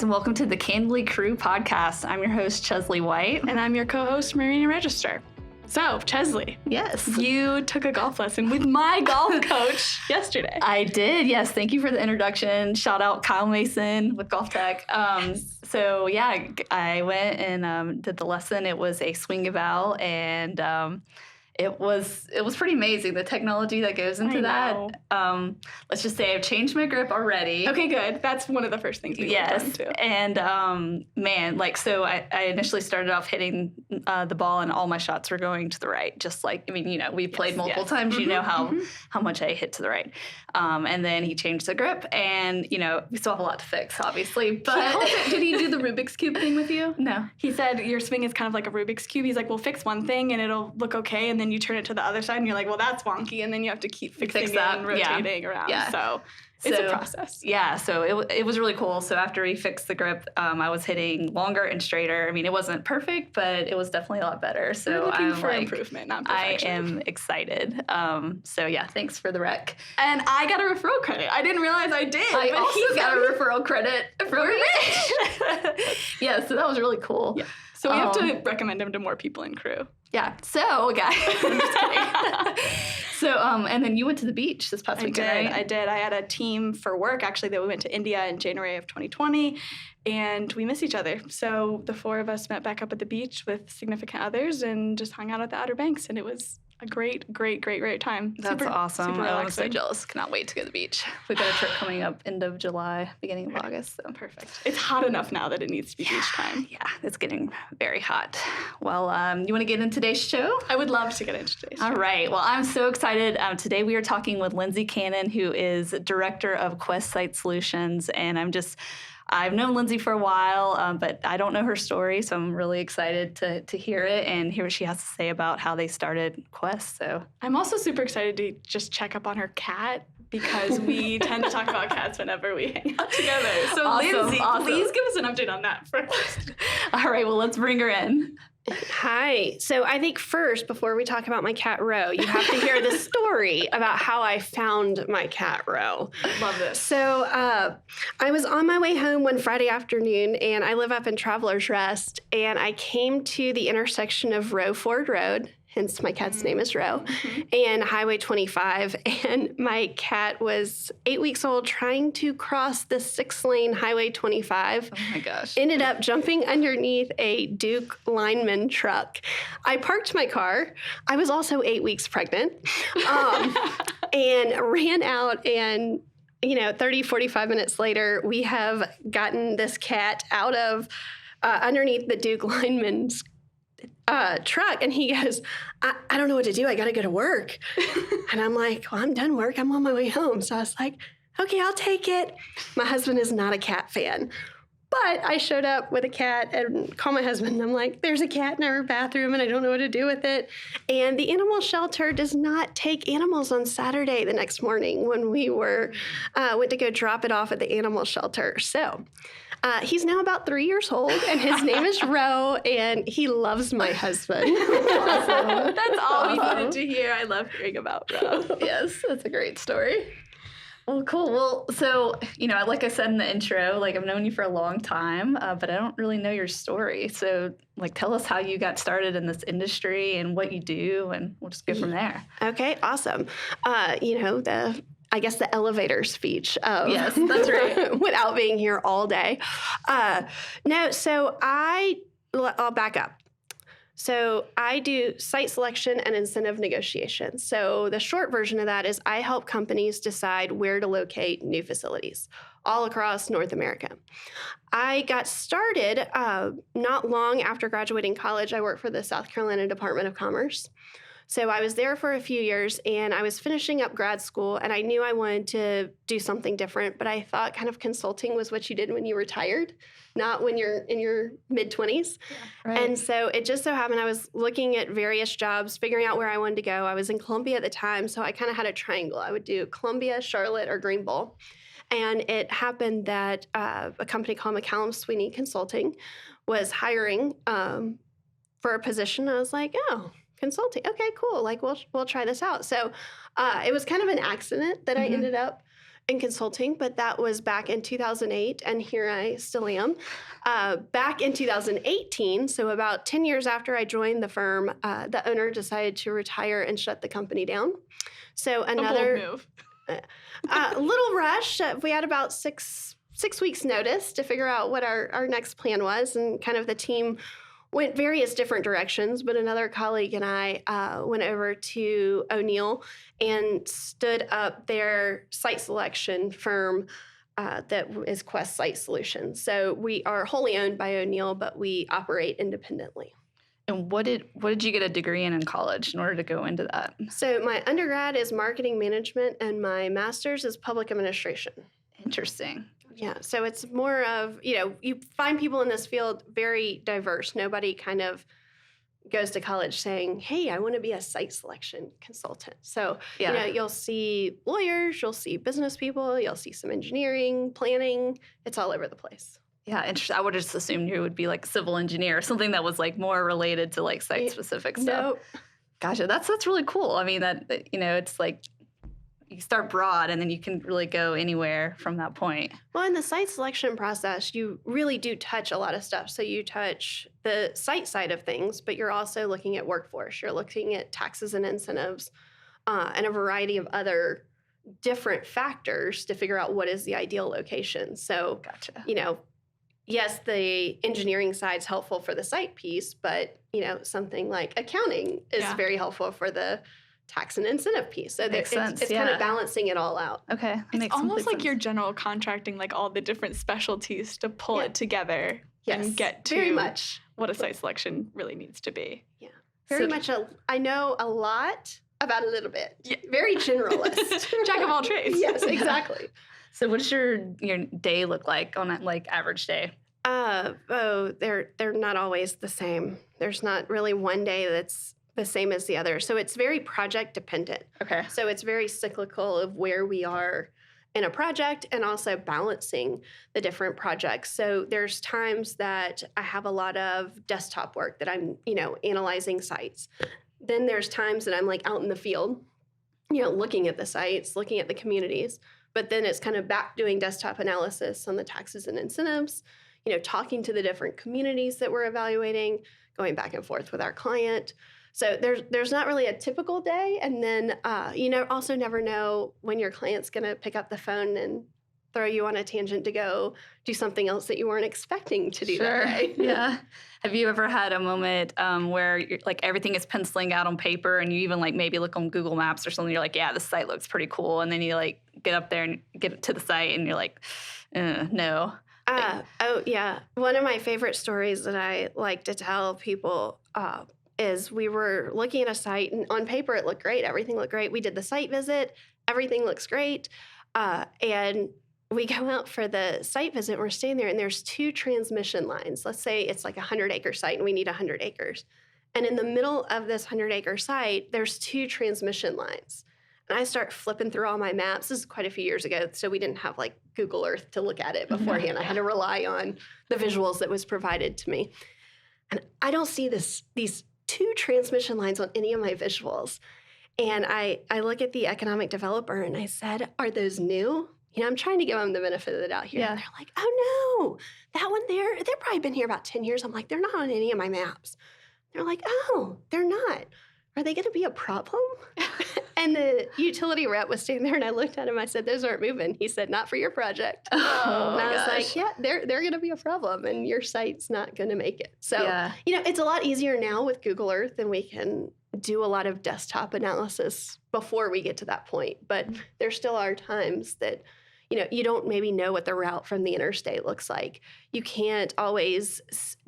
guys, and welcome to the Candidly CREW podcast. I'm your host, Chesley White. And I'm your co-host, Marina Register. So, Chesley. Yes. You took a golf lesson with my golf coach yesterday. I did, yes. Thank you for the introduction. Shout out Kyle Mason with Golf Tech. So, yeah, I went and did the lesson. It was a swing eval, and it was pretty amazing, the technology that goes into that. Let's just say I've changed my grip already. Okay, good. That's one of the first things we looked into. And man, like, so I initially started off hitting the ball and all my shots were going to the right. Just like, I mean, you know, we played multiple times, you know how much I hit to the right. And then he changed the grip and, you know, we still have a lot to fix, obviously. But did he do the Rubik's Cube thing with you? No. He said your swing is kind of like a Rubik's Cube. He's like, we'll fix one thing and it'll look okay. And then you turn it to the other side and you're like, well, that's wonky. And then you have to keep fixing that and rotating around. Yeah. So it's a process. Yeah, so it was really cool. So after we fixed the grip, I was hitting longer and straighter. I mean, it wasn't perfect, but it was definitely a lot better. So we're looking for like, improvement, not perfection. I am excited. So yeah, thanks for the rec. And I got a referral credit. I didn't realize I did. I also got a referral credit from Rich. Yeah, so that was really cool. Yeah. So we have to recommend him to more people in CREW. Yeah. So, guys, I'm just kidding. So, and then you went to the beach this past weekend, right? I did. I had a team for work, actually, that we went to India in January of 2020, and we miss each other. So the four of us met back up at the beach with significant others and just hung out at the Outer Banks, and it was a great time. That's awesome. Super I'm so jealous. Cannot wait to go to the beach. We've got a trip coming up end of July, beginning of August. So perfect. It's hot enough now that it needs to be beach time. Yeah, it's getting very hot. Well, you want to get into today's show? I would love to get into today's show. All right. Well, I'm so excited. Today we are talking with Lindsey Cannon, who is Director of Quest Site Solutions, and I've known Lindsey for a while, but I don't know her story, so I'm really excited to hear it and hear what she has to say about how they started Quest. So I'm also super excited to just check up on her cat because we tend to talk about cats whenever we hang out together. So Lindsey, please give us an update on that first. All right, well, let's bring her in. Hi. So I think first, before we talk about my cat Ro, you have to hear the story about how I found my cat Ro. Love this. So I was on my way home one Friday afternoon, and I live up in Travelers Rest, and I came to the intersection of Roe Ford Road, hence my cat's name is Ro, and Highway 25. And my cat was 8 weeks old trying to cross the 6-lane Highway 25. Oh my gosh. Ended up jumping underneath a Duke lineman truck. I parked my car. I was also 8 weeks pregnant and ran out, and 30, 45 minutes later, we have gotten this cat out of underneath the Duke lineman's truck, and he goes, I don't know what to do. I got to go to work. And I'm like, well, I'm done work. I'm on my way home. So I was like, okay, I'll take it. My husband is not a cat fan, but I showed up with a cat and called my husband. And I'm like, there's a cat in our bathroom and I don't know what to do with it. And the animal shelter does not take animals on Saturday the next morning when we went to go drop it off at the animal shelter. So he's now about 3 years old, and his name is Ro, and he loves my husband. Awesome. That's all we needed to hear. I love hearing about Ro. Yes, that's a great story. Well, cool. Well, so, like I said in the intro, like I've known you for a long time, but I don't really know your story. So, like, tell us how you got started in this industry and what you do, and we'll just go from there. Okay, awesome. I guess the elevator speech of yes, that's right. without being here all day. So I'll back up. So I do site selection and incentive negotiation. So the short version of that is I help companies decide where to locate new facilities all across North America. I got started not long after graduating college. I worked for the South Carolina Department of Commerce. So I was there for a few years, and I was finishing up grad school, and I knew I wanted to do something different, but I thought kind of consulting was what you did when you retired, not when you're in your mid-20s. Yeah, right. And so it just so happened I was looking at various jobs, figuring out where I wanted to go. I was in Columbia at the time, so I kind of had a triangle. I would do Columbia, Charlotte, or Greenville. And it happened that a company called McCallum Sweeney Consulting was hiring for a position. I was like, oh, consulting. Okay, cool. Like, we'll try this out. So it was kind of an accident that I ended up in consulting, but that was back in 2008, and here I still am. Back in 2018, so about 10 years after I joined the firm, the owner decided to retire and shut the company down. So another a bold move. little rush. We had about six weeks notice to figure out what our next plan was, and kind of the team went various different directions, but another colleague and I went over to O'Neill and stood up their site selection firm that is Quest Site Solutions. So we are wholly owned by O'Neill, but we operate independently. And what did you get a degree in college in order to go into that? So my undergrad is marketing management, and my master's is public administration. Interesting. Yeah, so it's more of, you find people in this field very diverse. Nobody kind of goes to college saying, hey, I want to be a site selection consultant. So, you'll see lawyers, you'll see business people, you'll see some engineering, planning. It's all over the place. Yeah, interesting. I would just assume you would be like civil engineer or something that was like more related to like site-specific stuff. Nope. Gotcha. That's really cool. I mean, that it's like you start broad and then you can really go anywhere from that point. Well, in the site selection process, you really do touch a lot of stuff. So you touch the site side of things, but you're also looking at workforce. You're looking at taxes and incentives and a variety of other different factors to figure out what is the ideal location. So, Gotcha. Yes, the engineering side's helpful for the site piece, but, something like accounting is very helpful for the tax and incentive piece. So Makes sense, it's kind of balancing it all out. Okay. It's almost like you're general contracting like all the different specialties to pull it together and get to very much what a site selection really needs to be. Yeah. Very much I know a lot about a little bit. Yeah. Very generalist. Jack of all trades. Yes, exactly. So what does your day look like on that like average day? They're not always the same. There's not really one day that's the same as the other. So it's very project dependent. Okay. So it's very cyclical of where we are in a project and also balancing the different projects. So there's times that I have a lot of desktop work that I'm, analyzing sites. Then there's times that I'm like out in the field, looking at the sites, looking at the communities. But then it's kind of back doing desktop analysis on the taxes and incentives, talking to the different communities that we're evaluating, going back and forth with our client. So there's not really a typical day. And then, also never know when your client's going to pick up the phone and throw you on a tangent to go do something else that you weren't expecting to do that day. Yeah. Have you ever had a moment where you're, like everything is penciling out on paper and you even like maybe look on Google Maps or something, you're like, yeah, this site looks pretty cool. And then you like get up there and get to the site and you're like, no. Oh, yeah. One of my favorite stories that I like to tell people is we were looking at a site and on paper it looked great. Everything looked great. We did the site visit. Everything looks great. And we go out for the site visit. We're staying there and there's 2 transmission lines. Let's say it's like a 100-acre site and we need 100 acres. And in the middle of this 100-acre site, there's 2 transmission lines. And I start flipping through all my maps. This is quite a few years ago, so we didn't have like Google Earth to look at it beforehand. I had to rely on the visuals that was provided to me. And I don't see these 2 transmission lines on any of my visuals. And I look at the economic developer and I said, are those new? I'm trying to give them the benefit of the doubt here. Yeah. And they're like, oh no, that one there, they've probably been here about 10 years. I'm like, they're not on any of my maps. They're like, oh, they're not. Are they going to be a problem? And the utility rep was standing there and I looked at him. I said, those aren't moving. He said, not for your project. Oh, and I was gosh. like, yeah, they're going to be a problem and your site's not going to make it. So, it's a lot easier now with Google Earth and we can do a lot of desktop analysis before we get to that point. But there still are times that, you don't maybe know what the route from the interstate looks like. You can't always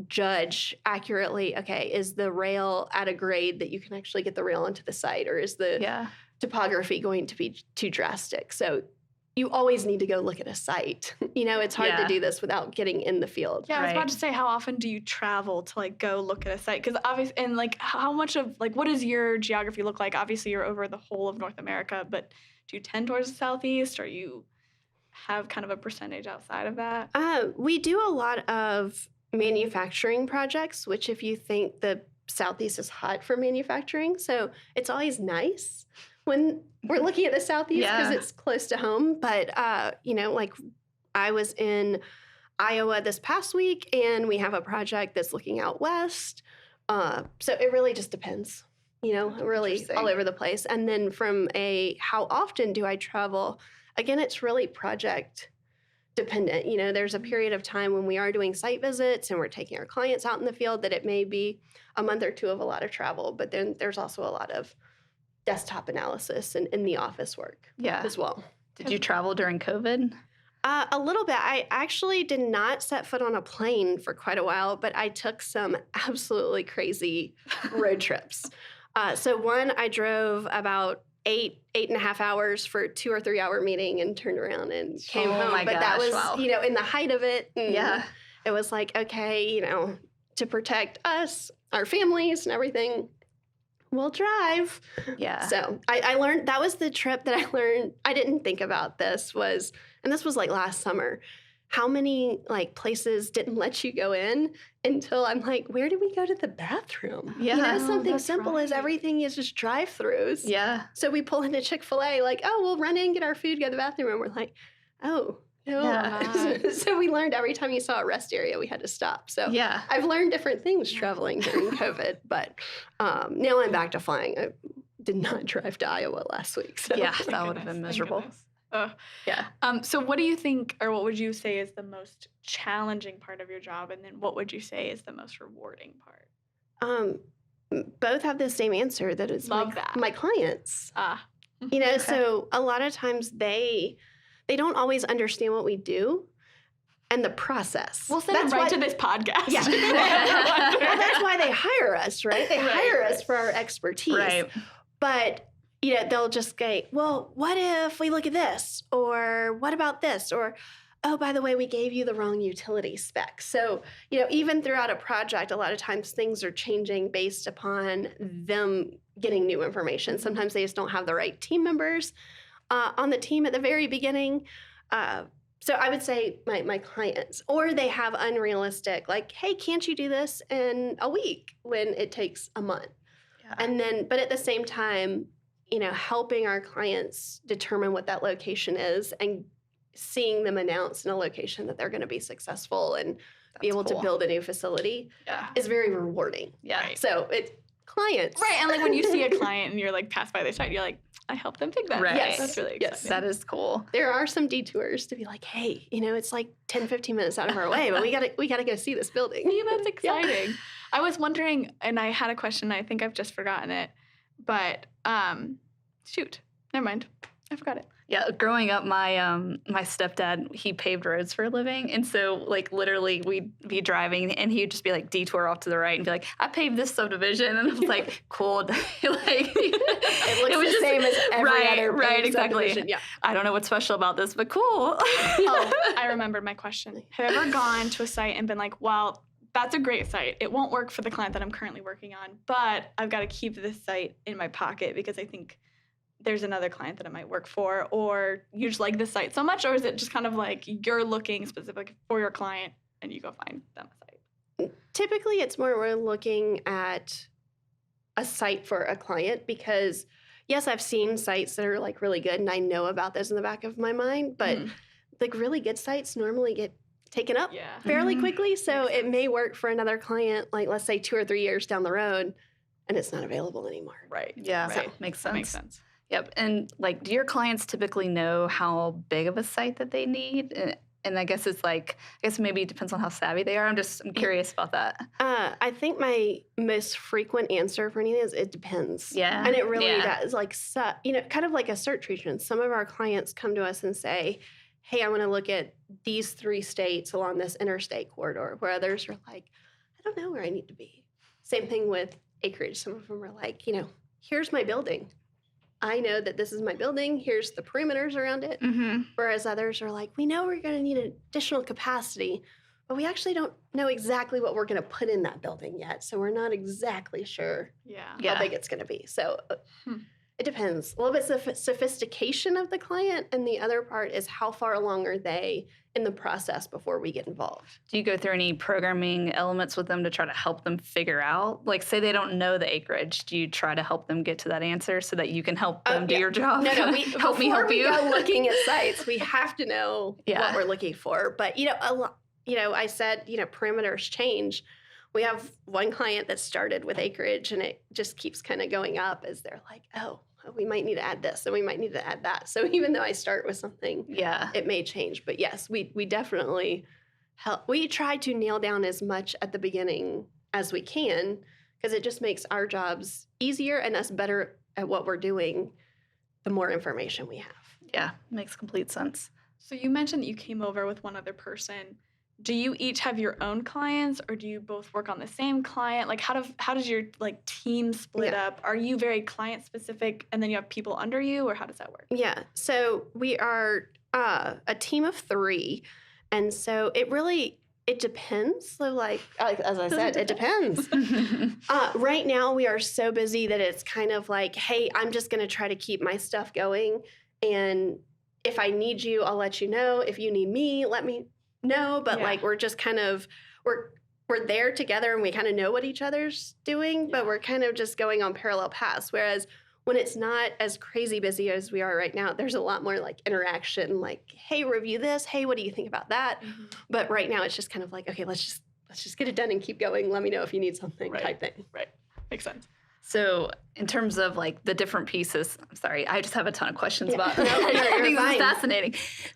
judge accurately, okay, is the rail at a grade that you can actually get the rail onto the site, or is the topography going to be too drastic? So you always need to go look at a site. It's hard to do this without getting in the field. Yeah, I was about to say, how often do you travel to like go look at a site? Because obviously, and like how much of like what does your geography look like? Obviously, you're over the whole of North America, but do you tend towards the Southeast, or you have kind of a percentage outside of that? We do a lot of manufacturing projects, which if you think the Southeast is hot for manufacturing, so it's always nice. when we're looking at the Southeast because Yeah. it's close to home. But, like I was in Iowa this past week, and we have a project that's looking out west. So it really just depends, really Interesting. all over the place. And then from how often do I travel? Again, it's really project dependent. There's a period of time when we are doing site visits and we're taking our clients out in the field that it may be a month or two of a lot of travel, but then there's also a lot of desktop analysis and in the office work as well. Did you travel during COVID? A little bit. I actually did not set foot on a plane for quite a while, but I took some absolutely crazy road trips. So one, I drove about 8.5 hours for a 2 or 3 hour meeting and turned around and came home. My but gosh, that was, wow. in the height of it. Yeah. It was like, okay, to protect us, our families and everything, we'll drive. Yeah. So I learned, that was the trip that I learned. I didn't think about this and this was like last summer, how many like places didn't let you go in until I'm like, where did we go to the bathroom? Yeah. Something that's simple as right. everything is just drive-throughs. Yeah. So we pull into Chick-fil-A like, oh, we'll run in, get our food, go to the bathroom. And we're like, oh, no. Yeah. So we learned every time you saw a rest area, we had to stop. So Yeah. I've learned different things traveling during COVID, but now I'm back to flying. I did not drive to Iowa last week. So. Yeah, Thank that would have goodness, been thank miserable. goodness. Ugh. Yeah. So what do you think, or what would you say is the most challenging part of your job, and then what would you say is the most rewarding part? Both have the same answer, that it's Love that. my clients. Okay. So a lot of times they don't always understand what we do and the process. We'll send them right to this podcast. Yeah. Well, that's why they hire us, right? They hire us right. for our expertise. Right. But they'll just say, well, what if we look at this? Or what about this? Or, oh, by the way, we gave you the wrong utility spec. So, even throughout a project, a lot of times things are changing based upon them getting new information. Sometimes they just don't have the right team members on the team at the very beginning. So I would say my clients, or they have unrealistic, like, hey, can't you do this in a week when it takes a month? Yeah. And then, but at the same time, helping our clients determine what that location is and seeing them announce in a location that they're going to be successful and be able to build a new facility Yeah. is very rewarding. Yeah. Right. So it's clients. Right, and like when you see a client and you're like pass by their site, you're like, I helped them pick that. Right. Yes. That's really Yes. exciting. That is cool. There are some detours to be like, hey, it's like 10, 15 minutes out of our way, but we gotta go see this building. See, that's exciting. I was wondering, and I had a question. I think I've just forgotten it, but shoot, never mind. I forgot it. Yeah, growing up, my my stepdad, he paved roads for a living, and so like literally we'd be driving, and he'd just be like detour off to the right and be like, "I paved this subdivision," and I was like, "Cool." Like It looks the same as every other right, paved exactly. subdivision. Yeah. I don't know what's special about this, but cool. Oh, I remembered my question. Have you ever gone to a site and been like, well, that's a great site. It won't work for the client that I'm currently working on, but I've got to keep this site in my pocket because I think there's another client that I might work for, or you just like this site so much, or is it just kind of like you're looking specific for your client and you go find them a site? Typically, it's more we're looking at a site for a client because, yes, I've seen sites that are like really good and I know about those in the back of my mind, but like really good sites normally get taken up Yeah. fairly Mhm. quickly. So Makes it may work for another client, like let's say 2 or 3 years down the road, and it's not available anymore. Right. Yeah, Right. makes That sense. makes sense. Yep. And like, do your clients typically know how big of a site that they need? And I guess it's like, I guess maybe it depends on how savvy they are. I'm curious about that. I think my most frequent answer for anything is it depends. Yeah. And it really Yeah. does. Like, kind of like a search region. Some of our clients come to us and say, hey, I want to look at these 3 states along this interstate corridor, where others are like, I don't know where I need to be. Same thing with acreage. Some of them are like, here's my building. I know that this is my building. Here's the perimeters around it. Mm-hmm. Whereas others are like, we know we're going to need additional capacity, but we actually don't know exactly what we're going to put in that building yet. So we're not exactly sure Yeah. Yeah. how big it's going to be. So Hmm. it depends. A little bit sophistication of the client, and the other part is how far along are they in the process before we get involved. Do you go through any programming elements with them to try to help them figure out? Like, say they don't know the acreage. Do you try to help them get to that answer so that you can help them do your job? No, we help me help you. Before we go looking at sites, we have to know what we're looking for. But, I said, parameters change. We have one client that started with acreage, and it just keeps kind of going up as they're like, oh, we might need to add this, and we might need to add that. So even though I start with something, it may change. But yes, we definitely help. We try to nail down as much at the beginning as we can, because it just makes our jobs easier and us better at what we're doing the more information we have. Yeah, makes complete sense. So you mentioned that you came over with one other person. Do you each have your own clients, or do you both work on the same client? Like, how does your team split up? Are you very client specific, and then you have people under you, or how does that work? Yeah, so we are a team of 3, and so it depends. So, as I said, it depends. Right now, we are so busy that it's kind of like, hey, I'm just going to try to keep my stuff going, and if I need you, I'll let you know. If you need me, let me know. But we're just kind of we're there together, and we kind of know what each other's doing, but we're kind of just going on parallel paths. Whereas when it's not as crazy busy as we are right now, there's a lot more interaction, like, hey, review this. Hey, what do you think about that? Mm-hmm. But right now it's just kind of like, okay, let's just get it done and keep going. Let me know if you need something type thing. Right. Makes sense. So in terms of the different pieces, I'm sorry, I just have a ton of questions about it. I think this is fascinating.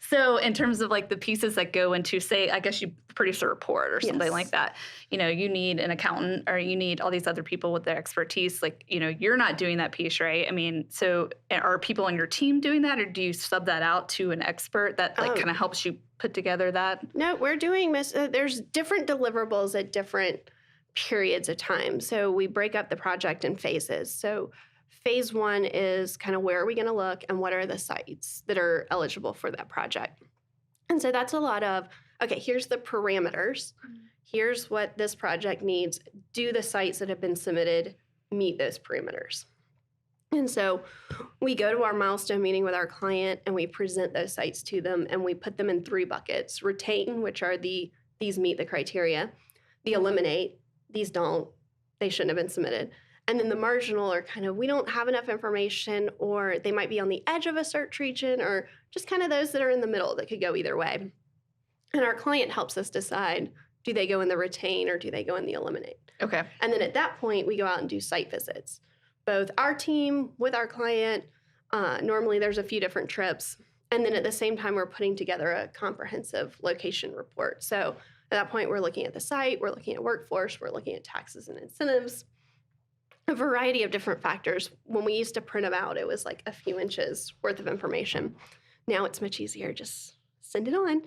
So in terms of the pieces that go into, say, I guess you produce a report or something like that, you need an accountant, or you need all these other people with their expertise. You're not doing that piece, right? I mean, so are people on your team doing that, or do you sub that out to an expert that kind of helps you put together that? No, we're doing there's different deliverables at different periods of time. So we break up the project in phases. So phase 1 is kind of where are we going to look and what are the sites that are eligible for that project. And so that's a lot of, okay, here's the parameters. Here's what this project needs. Do the sites that have been submitted meet those parameters? And so we go to our milestone meeting with our client, and we present those sites to them, and we put them in 3 buckets. Retain, which are these meet the criteria. The eliminate, these don't, they shouldn't have been submitted. And then the marginal are kind of, we don't have enough information, or they might be on the edge of a search region, or just kind of those that are in the middle that could go either way. And our client helps us decide, do they go in the retain or do they go in the eliminate? Okay. And then at that point, we go out and do site visits. Both our team with our client, normally there's a few different trips. And then at the same time, we're putting together a comprehensive location report. So at that point, we're looking at the site, we're looking at workforce, we're looking at taxes and incentives, a variety of different factors. When we used to print them out, it was a few inches worth of information. Now it's much easier. Just send it on.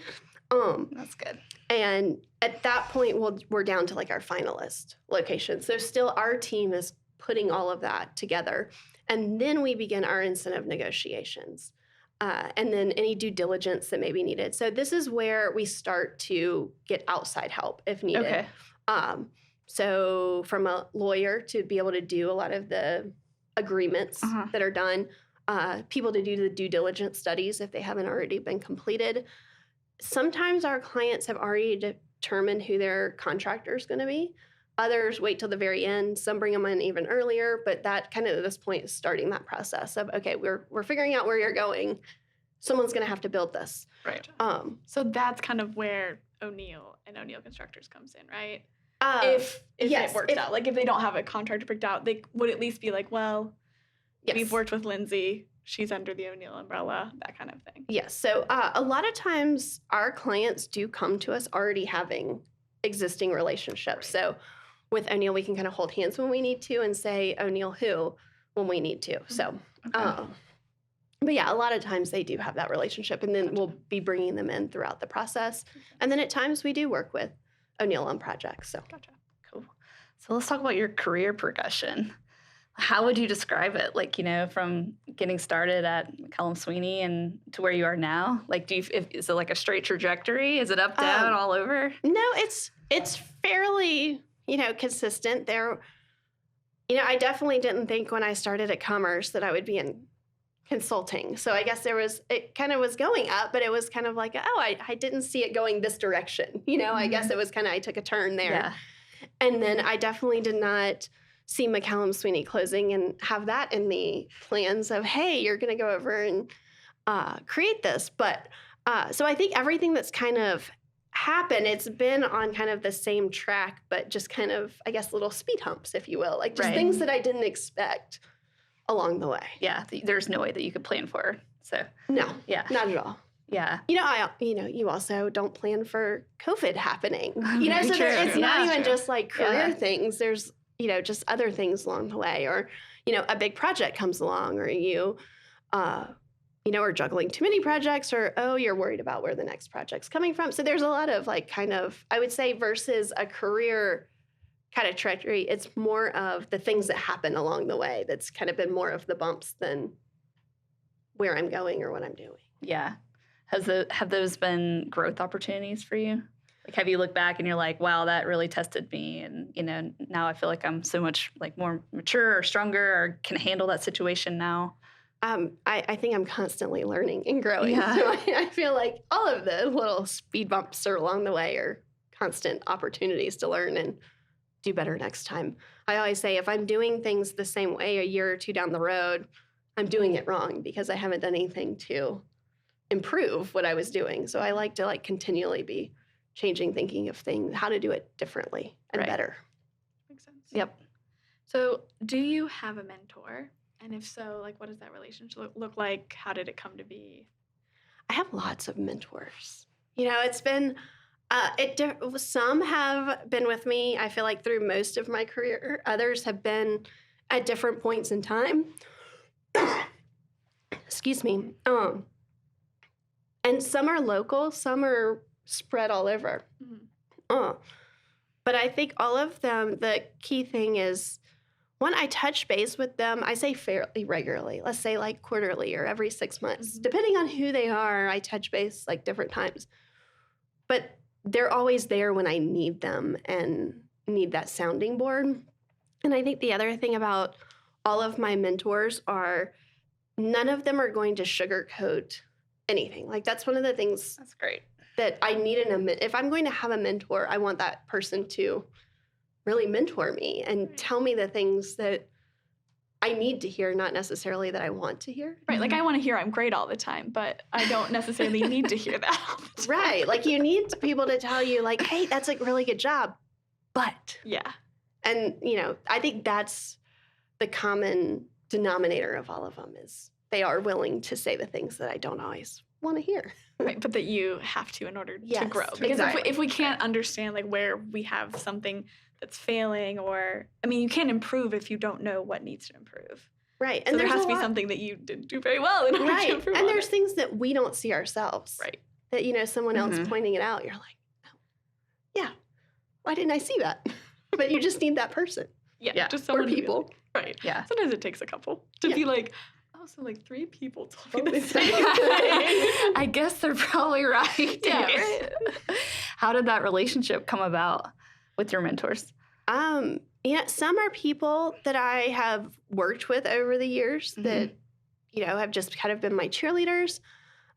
That's good. And at that point, we're down to our finalist location. So still our team is putting all of that together. And then we begin our incentive negotiations. And then any due diligence that may be needed. So this is where we start to get outside help if needed. Okay. So from a lawyer to be able to do a lot of the agreements that are done, people to do the due diligence studies if they haven't already been completed. Sometimes our clients have already determined who their contractor is going to be. Others wait till the very end. Some bring them in even earlier, but that kind of at this point is starting that process of, okay, we're figuring out where you're going. Someone's going to have to build this. Right. So that's kind of where O'Neill and O'Neill Constructors comes in, right? If it works out. If they don't have a contractor picked out, they would at least be we've worked with Lindsey. She's under the O'Neill umbrella, that kind of thing. Yes. So a lot of times our clients do come to us already having existing relationships. Right. So with O'Neill, we can kind of hold hands when we need to and say O'Neill who when we need to. So, but yeah, a lot of times they do have that relationship, and then we'll be bringing them in throughout the process. And then at times we do work with O'Neill on projects. So, gotcha. Cool. So let's talk about your career progression. How would you describe it? From getting started at Cullum Sweeney and to where you are now? Is it a straight trajectory? Is it up, down, all over? No, it's fairly, consistent there. I definitely didn't think when I started at Commerce that I would be in consulting. So I guess it kind of was going up, but it was kind of like, oh, I didn't see it going this direction. I guess it was kind of, I took a turn there. Yeah. And then I definitely did not see McCallum Sweeney closing and have that in the plans of, hey, you're going to go over and create this. But so I think everything that's kind of happened, it's been on kind of the same track, but just kind of, I guess, little speed humps, if you will, like just things that I didn't expect along the way. Yeah. There's no way that you could plan for. So No, yeah, not at all. yeah. You also don't plan for COVID happening. So Very true. it's not even True. just like career things. There's, just other things along the way, or, a big project comes along, or you, are juggling too many projects, or, you're worried about where the next project's coming from. So there's a lot of like kind of, I would say, versus a career kind of trajectory, it's more of the things that happen along the way. That's kind of been more of the bumps than where I'm going or what I'm doing. Yeah. Have those been growth opportunities for you? Like, have you looked back and you're like, wow, that really tested me, and now I feel like I'm so much like more mature or stronger or can handle that situation now? I think I'm constantly learning and growing. Yeah. So I feel like all of the little speed bumps along the way are constant opportunities to learn and do better next time. I always say if I'm doing things the same way a year or two down the road, I'm doing it wrong because I haven't done anything to improve what I was doing. So I like to continually be changing, thinking of things, how to do it differently and better. Makes sense. Yep. So do you have a mentor? And if so, what does that relationship look like? How did it come to be? I have lots of mentors. It's been, some have been with me, I feel like, through most of my career. Others have been at different points in time. Excuse me. And some are local, some are spread all over. Mm-hmm. But I think all of them, the key thing is, one, I touch base with them, I say fairly regularly. Let's say quarterly or every 6 months. Mm-hmm. Depending on who they are, I touch base different times. But they're always there when I need them and need that sounding board. And I think the other thing about all of my mentors are none of them are going to sugarcoat anything. That's one of the things That's great. that I need if I'm going to have a mentor, I want that person to really mentor me and tell me the things that I need to hear, not necessarily that I want to hear. Right. I want to hear I'm great all the time, but I don't necessarily need to hear that all the time. Right. You need people to tell you hey, that's a really good job. But. Yeah. And, I think that's the common denominator of all of them is they are willing to say the things that I don't always want to hear. Right. But that you have to in order to grow. Because exactly. if we can't understand where we have something that's failing, or, you can't improve if you don't know what needs to improve. Right. And so there has to be something that you didn't do very well in order to improve. And there's things that we don't see ourselves. Right. That, someone else pointing it out, you're like, oh, yeah, why didn't I see that? But you just need that person. Yeah. Just someone or people. Right. Yeah. Sometimes it takes a couple to be so 3 people told me the same same thing. I guess they're probably right. Yeah. Right. How did that relationship come about with your mentors? Some are people that I have worked with over the years that, have just kind of been my cheerleaders.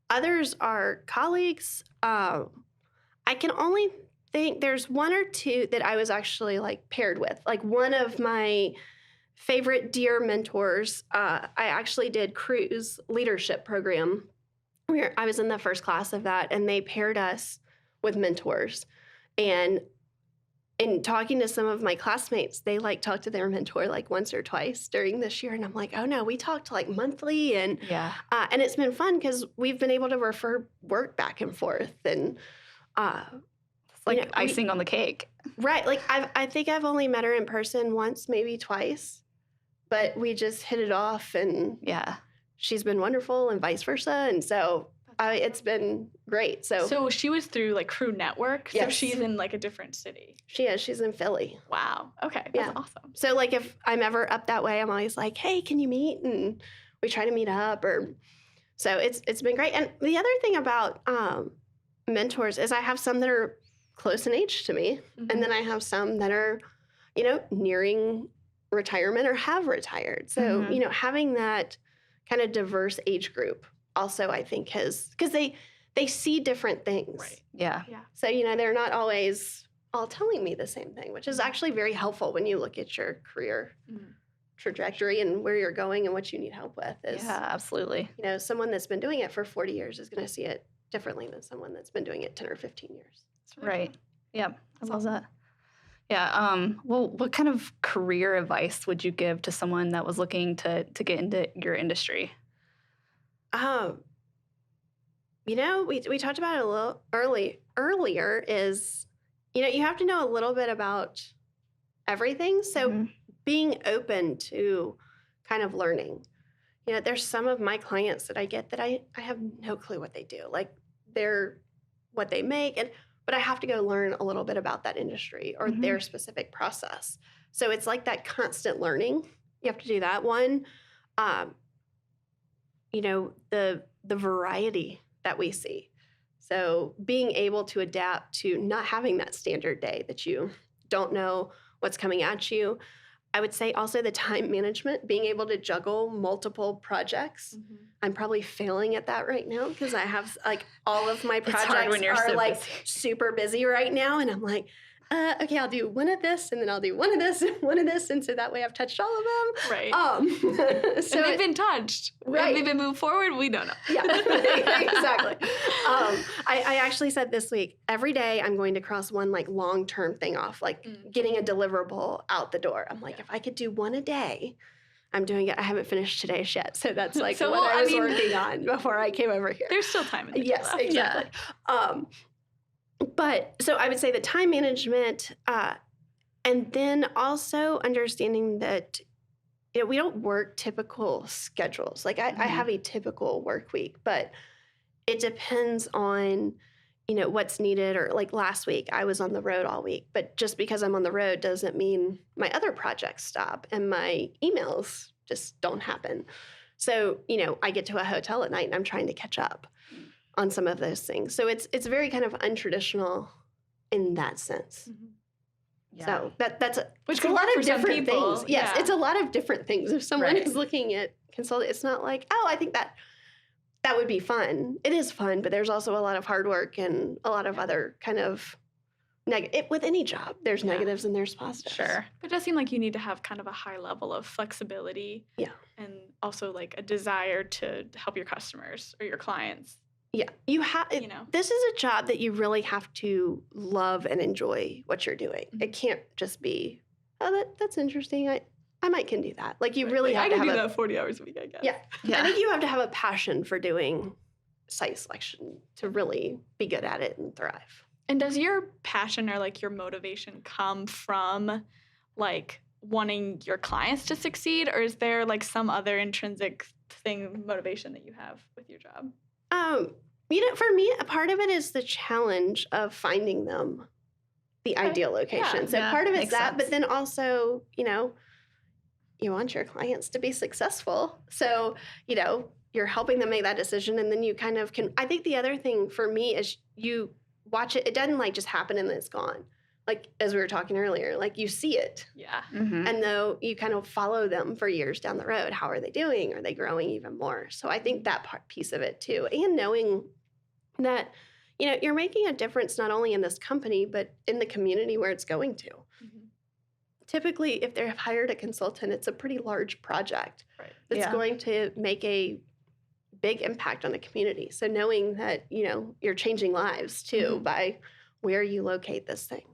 Others are colleagues. I can only think there's 1 or 2 that I was actually paired with. One of my favorite dear mentors, I actually did CREW's leadership program. I was in the first class of that, and they paired us with mentors. And in talking to some of my classmates, they talked to their mentor once or twice during this year. And I'm like, oh no, we talked monthly. And and it's been fun because we've been able to refer work back and forth. And it's icing on the cake. Right. I think I've only met her in person once, maybe twice. But we just hit it off, and she's been wonderful, and vice versa. And so it's been great. So she was through CREW Network. Yes. So she's in a different city. She is. She's in Philly. Wow. Okay. That's awesome. So if I'm ever up that way, I'm always like, hey, can you meet? And we try to meet up. So it's been great. And the other thing about mentors is I have some that are close in age to me, and then I have some that are, nearing retirement or have retired. So, having that kind of diverse age group also, I think, because they see different things. Right. Yeah. So, they're not always all telling me the same thing, which is actually very helpful when you look at your career trajectory and where you're going and what you need help with. Yeah, absolutely. Someone that's been doing it for 40 years is going to see it differently than someone that's been doing it 10 or 15 years. Really Right. cool. Yeah. I love that. Yeah. Well, what kind of career advice would you give to someone that was looking to get into your industry? We talked about it a little earlier is, you have to know a little bit about everything. So being open to kind of learning. There's some of my clients that I get that I have no clue what they do. Like they're what they make, but I have to go learn a little bit about that industry or their specific process. So it's like that constant learning. You have to do that one. The variety that we see. So being able to adapt to not having that standard day that you don't know what's coming at you. I would say also the time management, being able to juggle multiple projects. I'm probably failing at that right now because I have all of my projects are super busy right now. And I'm like, okay, I'll do one of this and then I'll do one of this and one of this. And so that way I've touched all of them. Right. So they've been touched. Right. Have they been moved forward? We don't know. Yeah, exactly. I actually said this week, every day I'm going to cross one long-term thing off, getting a deliverable out the door. I'm like, if I could do one a day, I'm doing it. I haven't finished today's yet. So that's what I was working on before I came over here. There's still time in the Yes, exactly. Yeah. But so I would say the time management, and then also understanding that we don't work typical schedules. I have a typical work week, but it depends on what's needed. Or last week, I was on the road all week. But just because I'm on the road doesn't mean my other projects stop and my emails just don't happen. So I get to a hotel at night and I'm trying to catch up on some of those things. So it's very kind of untraditional in that sense. Yeah. So that's Which a lot of for some different people, things. Yes, it's a lot of different things. If someone is looking at consulting, it's not like, oh, I think that would be fun. It is fun, but there's also a lot of hard work and a lot of other kind of with any job. There's negatives and there's positives. Sure. But it does seem like you need to have kind of a high level of flexibility. Yeah. And also a desire to help your customers or your clients. Yeah, you have. This is a job that you really have to love and enjoy what you're doing. It can't just be, oh, that's interesting. I might can do that. You really have to have. I can do that 40 hours a week, I guess. Yeah. I think you have to have a passion for doing site selection to really be good at it and thrive. And does your passion or your motivation come from wanting your clients to succeed, or is there some other intrinsic motivation that you have with your job? For me, a part of it is the challenge of finding them the ideal location. So part of it's that, but then also, you want your clients to be successful. So, you're helping them make that decision, and then you kind of can. I think the other thing for me is you watch it. It doesn't just happen and then it's gone. As we were talking earlier, you see it. Yeah. And though you kind of follow them for years down the road, how are they doing? Are they growing even more? So I think that piece of it too, and knowing that, you're making a difference not only in this company, but in the community where it's going to. Typically, if they've hired a consultant, it's a pretty large project that's going to make a big impact on the community. So knowing that, you're changing lives too by where you locate this thing.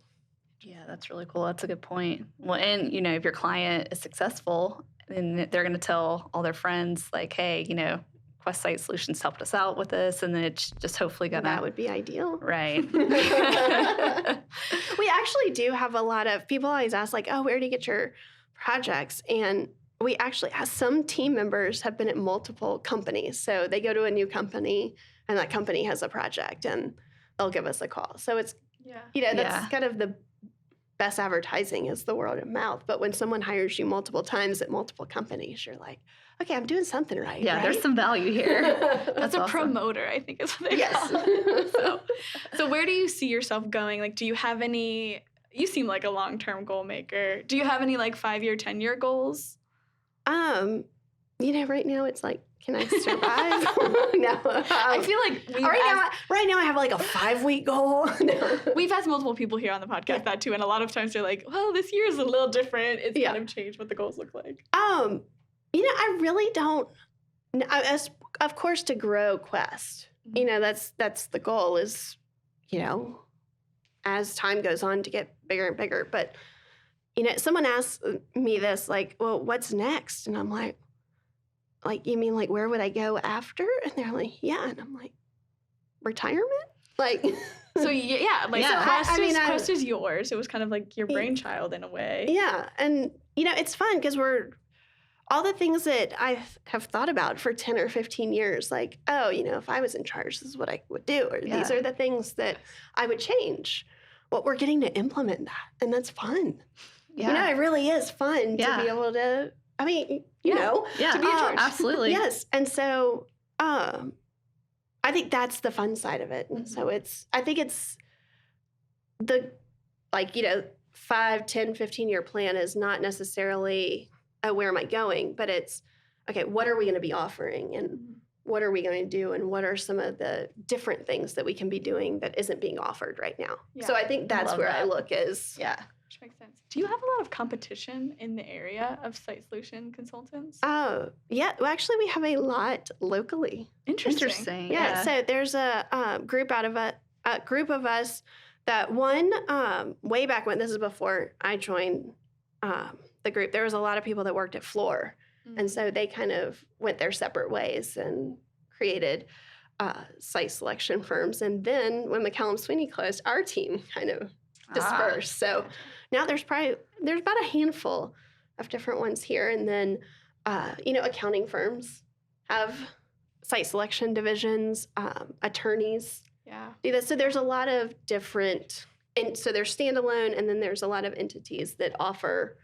Yeah, that's really cool. That's a good point. Well, and, if your client is successful, then they're going to tell all their friends, hey, Quest Site Solutions helped us out with this, and then it's just hopefully going to... That would be ideal. Right. We actually do have a lot of... People always ask, oh, where do you get your projects? And we actually have some team members have been at multiple companies. So they go to a new company, and that company has a project, and they'll give us a call. So it's, that's kind of the best advertising is the word of mouth. But when someone hires you multiple times at multiple companies, you're like, okay, I'm doing something right. Yeah, right? There's some value here. That's a awesome. promoter, I think is what they call it. So where do you see yourself going? Do you have any, you seem like a long-term goal maker. Do you have any 5-year, 10-year goals? right now it's like, can I survive? No. I feel like right now I have like a 5-week goal. No. we've asked multiple people here on the podcast that too, and a lot of times they're like, well, this year is a little different. It's kind of changed what the goals look like. I really don't. As of course, to grow Quest, that's the goal is, as time goes on to get bigger and bigger. But someone asked me this, like, well, what's next? And I'm like, you mean like where would I go after? And they're like, yeah. And I'm like, retirement? Like, so Quest is yours. It was kind of like your brainchild in a way. Yeah. And, it's fun because all the things that I have thought about for 10 or 15 years, like, if I was in charge, this is what I would do. Or these are the things that I would change. Well, we're getting to implement that. And that's fun. Yeah. It really is fun to be able to, to be in charge. Absolutely. Yes. And so I think that's the fun side of it. And so I think it's the, 5, 10, 15-year plan is not necessarily, where am I going? But it's, okay, what are we going to be offering? And what are we going to do? And what are some of the different things that we can be doing that isn't being offered right now? Yeah. So I think that's where I look is. Yeah. Which makes sense. Do you have a lot of competition in the area of site solution consultants? Oh, yeah. Well, actually, we have a lot locally. Interesting. Yeah. So there's a group of us that way back when, this is before I joined the group, there was a lot of people that worked at Floor. Mm-hmm. And so they kind of went their separate ways and created site selection firms. And then when McCallum Sweeney closed, our team kind of dispersed. So now there's about a handful of different ones here. And then, accounting firms have site selection divisions, attorneys do this. So there's a lot of different, and so there's standalone, and then there's a lot of entities that offer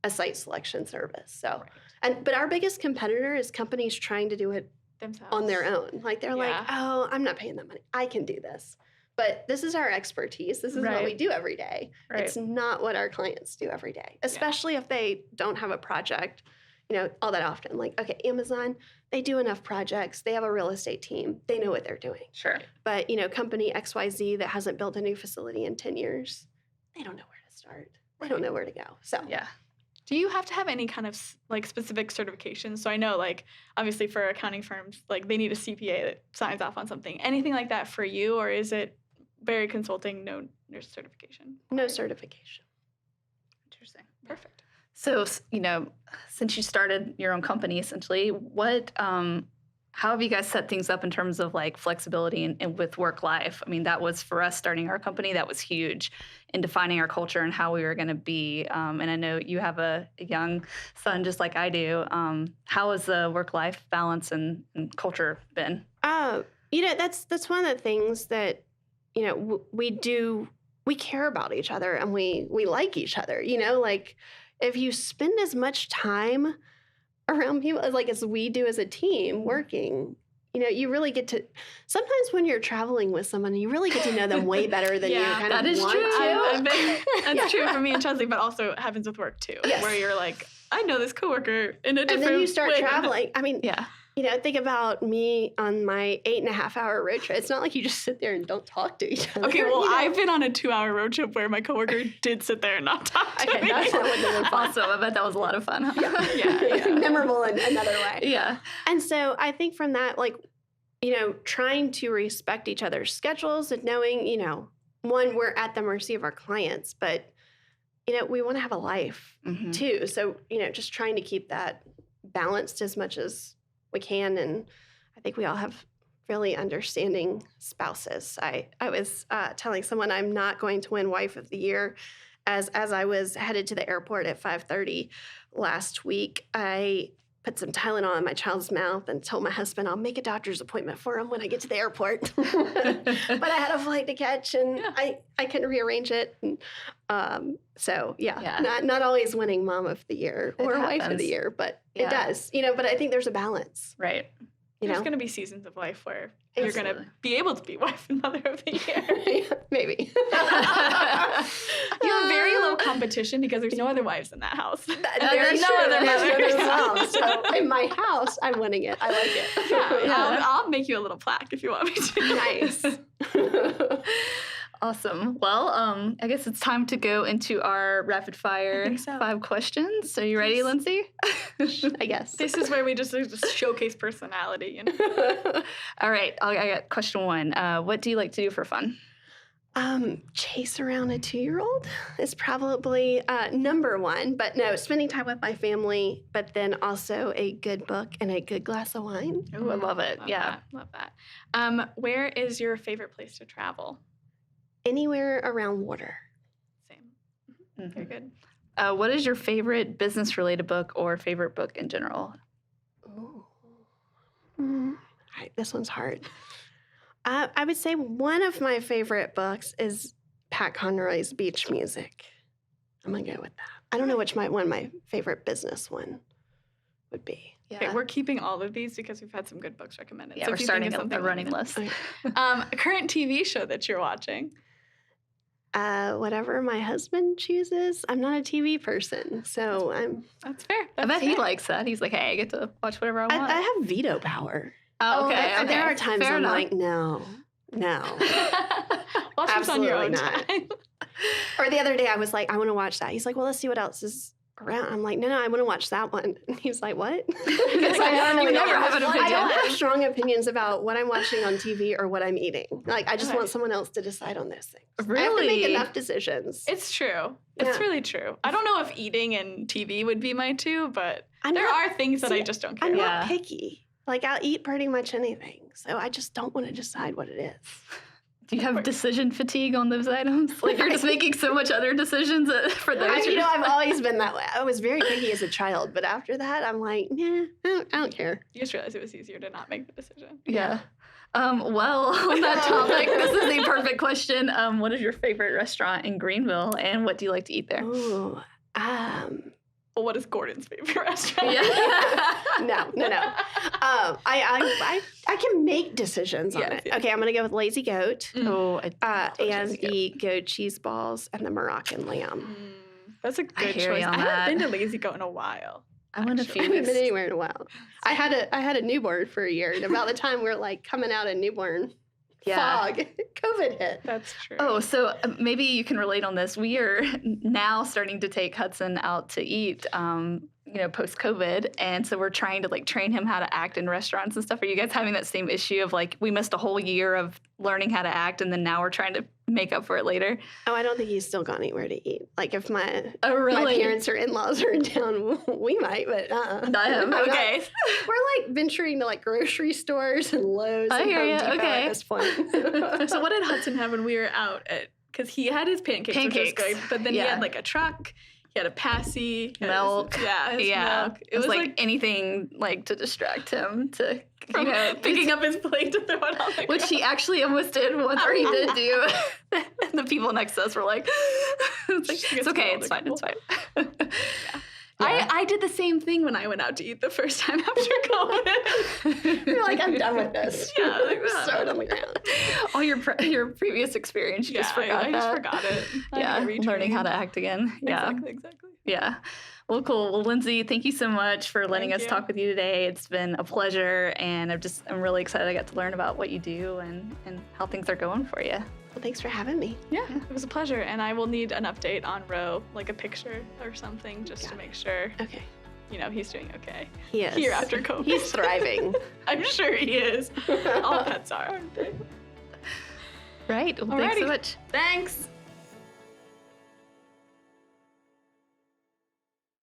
a site selection service. So, but our biggest competitor is companies trying to do it themselves on their own. Like they're like, oh, I'm not paying that money. I can do this. But this is our expertise. This is what we do every day. Right. It's not what our clients do every day, especially if they don't have a project, all that often. Like, okay, Amazon, they do enough projects. They have a real estate team. They know what they're doing. Sure. But, company XYZ that hasn't built a new facility in 10 years, they don't know where to start. They don't know where to go. So, do you have to have any kind of specific certifications? So I know obviously for accounting firms, they need a CPA that signs off on something. Anything like that for you, or is it very consulting, no certification? No certification. Interesting. Perfect. So, since you started your own company, essentially, how have you guys set things up in terms of flexibility and with work life? I mean, that was for us starting our company, that was huge in defining our culture and how we were going to be. And I know you have a young son just like I do. How has the work-life balance and culture been? That's one of the things that, we do. We care about each other and we like each other, if you spend as much time around people as we do as a team working, you really get to, sometimes when you're traveling with someone, you really get to know them way better than you kind of want to. That's true for me and Chelsea, but also happens with work too, where you're like, I know this coworker in a different way. And then you start traveling. I mean, think about me on my 8.5-hour road trip. It's not like you just sit there and don't talk to each other. Okay, well, I've been on a 2-hour road trip where my coworker did sit there and not talk to me. That would have been fun. Awesome. I bet that was a lot of fun. Memorable in another way. Yeah. And so I think from that, trying to respect each other's schedules and knowing, one, we're at the mercy of our clients, but, we want to have a life too. So, just trying to keep that balanced as much as we can. And I think we all have really understanding spouses. I was telling someone I'm not going to win Wife of the Year. As I was headed to the airport at 5:30 last week, I put some Tylenol in my child's mouth and told my husband I'll make a doctor's appointment for him when I get to the airport. But I had a flight to catch and I couldn't rearrange it. And, not always winning Mom of the Year or Wife of the Year, but it does, but I think there's a balance. Right. There's going to be seasons of life where you're going to be able to be wife and mother of the year. Maybe. You have very low competition because there's no other wives in that house. There's no other mothers. So in my house, I'm winning it. I like it. Yeah. I'll make you a little plaque if you want me to. Nice. Awesome. Well, I guess it's time to go into our rapid fire 5 questions. Are you ready, Lindsey? I guess. This is where we just showcase personality. You know? All right. I got question 1. What do you like to do for fun? Chase around a 2-year-old is probably number 1. But no, spending time with my family, but then also a good book and a good glass of wine. Oh, I love it. Love that. Where is your favorite place to travel? Anywhere around water. Same. Mm-hmm. Very good. What is your favorite business-related book or favorite book in general? Ooh. All right, this one's hard. I would say one of my favorite books is Pat Conroy's Beach Music. I'm going to go with that. I don't know which one my favorite business one would be. Yeah. Okay, we're keeping all of these because we've had some good books recommended. Yeah, so we're starting a running list. Okay. A current TV show that you're watching? Whatever my husband chooses. I'm not a TV person, so I'm... That's fair. I bet he likes that. He's like, hey, I get to watch whatever I want. I have veto power. Oh, okay. There are times Fair I'm enough. like, no. Watch this on your own Absolutely not. time. Or the other day I was like, I want to watch that. He's like, well, let's see what else is around. I'm like, no, I want to watch that one. And he's like, what? Because I don't have strong opinions about what I'm watching on TV or what I'm eating. Like, I just want someone else to decide on those things. Really? I have to make enough decisions. It's true. It's really true. I don't know if eating and TV would be my 2, but there are things that I just don't care I'm about. not picky. Like, I'll eat pretty much anything. So I just don't want to decide what it is. Do you have decision fatigue on those items? Like, you're just making so much other decisions for those? I've always been that way. I was very picky as a child, but after that, I'm like, nah, I don't care. You just realized it was easier to not make the decision. Yeah. Well, on that topic, this is a perfect question. What is your favorite restaurant in Greenville, and what do you like to eat there? Ooh, Well, what is Gordon's favorite restaurant? Yeah. No. I can make decisions on it. Yeah. Okay, I'm gonna go with Lazy Goat Oh, and the goat cheese balls and the Moroccan lamb. That's a good hear choice. you on I that. haven't been to Lazy Goat in a while. I went a I few haven't weeks. been anywhere in a while. I had a newborn for a year, and about the time we're like coming out of newborn fog, COVID hit. That's true. Oh, so maybe you can relate on this. We are now starting to take Hudson out to eat, post-COVID. And so we're trying to like train him how to act in restaurants and stuff. Are you guys having that same issue of like, we missed a whole year of learning how to act and then now we're trying to make up for it later? Oh, I don't think he's still got anywhere to eat. Like if my really? parents or in-laws are in town, we might, but Not him. Okay. We're like venturing to like grocery stores and Lowe's I and hear Home ya. Depot Okay. at this point. So what did Hudson have when we were out at? Because he had his pancakes, which was good, but then he had like a truck. He had a passy, milk. His milk. It was like anything like to distract him to from picking up his plate to throw it on the which ground. he actually almost did once, or he did do. And the people next to us were like, it's okay, it's fine, it's fine. I did the same thing when I went out to eat the first time after COVID. You're like, I'm done with this. Yeah, like, Throw it on the ground. All your previous experience, you just forgot I that. just forgot it. Yeah, learning how to act again. Yeah, Exactly. Yeah. Well, cool. Well, Lindsey, thank you so much for letting us talk with you today. It's been a pleasure, and I'm really excited I got to learn about what you do and how things are going for you. Well, thanks for having me. Yeah, it was a pleasure, and I will need an update on Ro, like a picture or something, just to make sure. Okay. He's doing okay. He is. Here after COVID. He's thriving. I'm sure he is. All pets are, aren't they? Right. Well, thanks so Alrighty. much. Thanks.